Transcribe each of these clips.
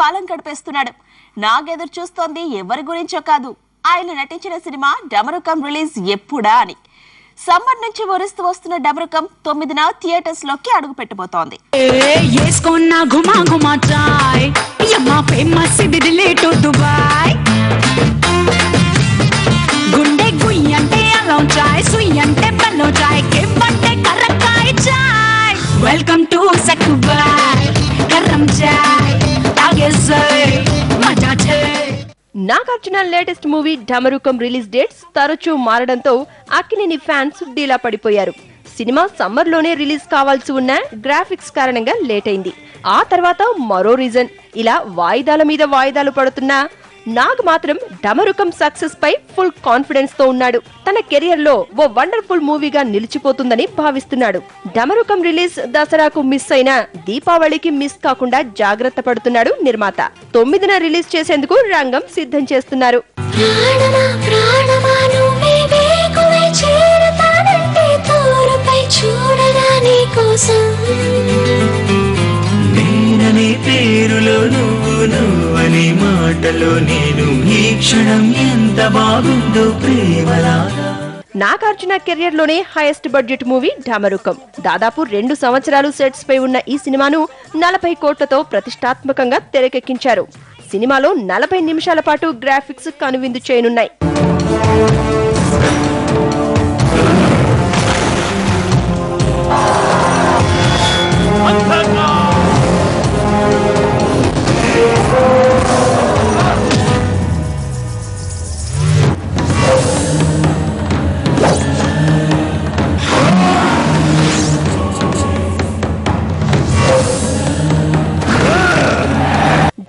కాలం గడిపేస్తున్నాడు. నాగెదురు చూస్తోంది ఎవరి గురించో కాదు, ఆయన నటించిన సినిమా డమరుకం రిలీజ్ ఎప్పుడా అని. సమ్మర్ నుంచి వరుస్తూ వస్తున్న డమరుకం 9న థియేటర్స్ లోకి అడుగు పెట్టబోతోంది. Welcome to Sakubai Karam Chai Nagarjuna latest movie Damarukam release dates తరచూ మారడంతో అక్కినేని ఫ్యాన్స్ డీలా పడిపోయారు. సినిమా సమ్మర్ లోనే రిలీజ్ కావాల్సి ఉన్న గ్రాఫిక్స్ కారణంగా లేట్ అయింది. ఆ తర్వాత మరో రీజన్, ఇలా వాయిదాల మీద వాయిదాలు పడుతున్నా నాగ్ మాత్రం డమరుకం సక్సెస్ పై ఫుల్ కాన్ఫిడెన్స్ తో ఉన్నాడు. తన కెరియర్ లో ఓ వండర్ఫుల్ మూవీగా నిలిచిపోతుందని భావిస్తున్నాడు. డమరుకం రిలీజ్ దసరాకు మిస్ అయినా దీపావళికి మిస్ కాకుండా జాగ్రత్త పడుతున్నాడు నిర్మాత. 9న రిలీజ్ చేసేందుకు రంగం సిద్ధం చేస్తున్నారు. నాగార్జున కెరియర్ లోనే హైయెస్ట్ బడ్జెట్ మూవీ డమరుకం. దాదాపు 2 సంవత్సరాలు సెట్స్ పై ఉన్న ఈ సినిమాను 40 కోట్లతో ప్రతిష్టాత్మకంగా తెరకెక్కించారు. సినిమాలో 40 నిమిషాల పాటు గ్రాఫిక్స్ కనువిందు చేయనున్నాయి.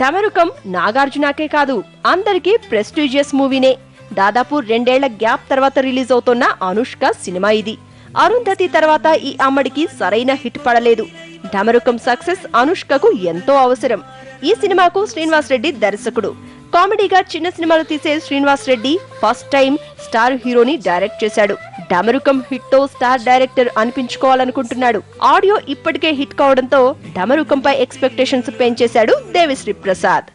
డమరుకం నాగార్జునకే కాదు, అందరికీ ప్రెస్టీజియస్ మూవీనే. దాదాపు 2 ఏళ్ల గ్యాప్ తర్వాత రిలీజ్ అవుతున్న అనుష్క సినిమా ఇది. అరుంధతి తర్వాత ఈ అమ్మడికి సరైన హిట్ పడలేదు. డమరుకం సక్సెస్ అనుష్కకు ఎంతో అవసరం. ఈ సినిమాకు శ్రీనివాస్ రెడ్డి దర్శకుడు. కామెడీగా చిన్న సినిమాలు తీసే Srinivas Reddy first time star హీరోని డైరెక్ట్ చేశాడు. డమరుకం హిట్ తో స్టార్ డైరెక్టర్ అనిపించుకోవాలనుకుంటున్నాడు. ఆడియో ఇప్పటికే హిట్ కావడంతో డమరుకంపై ఎక్స్పెక్టేషన్స్ పెంచేశాడు దేవిశ్రీ ప్రసాద్.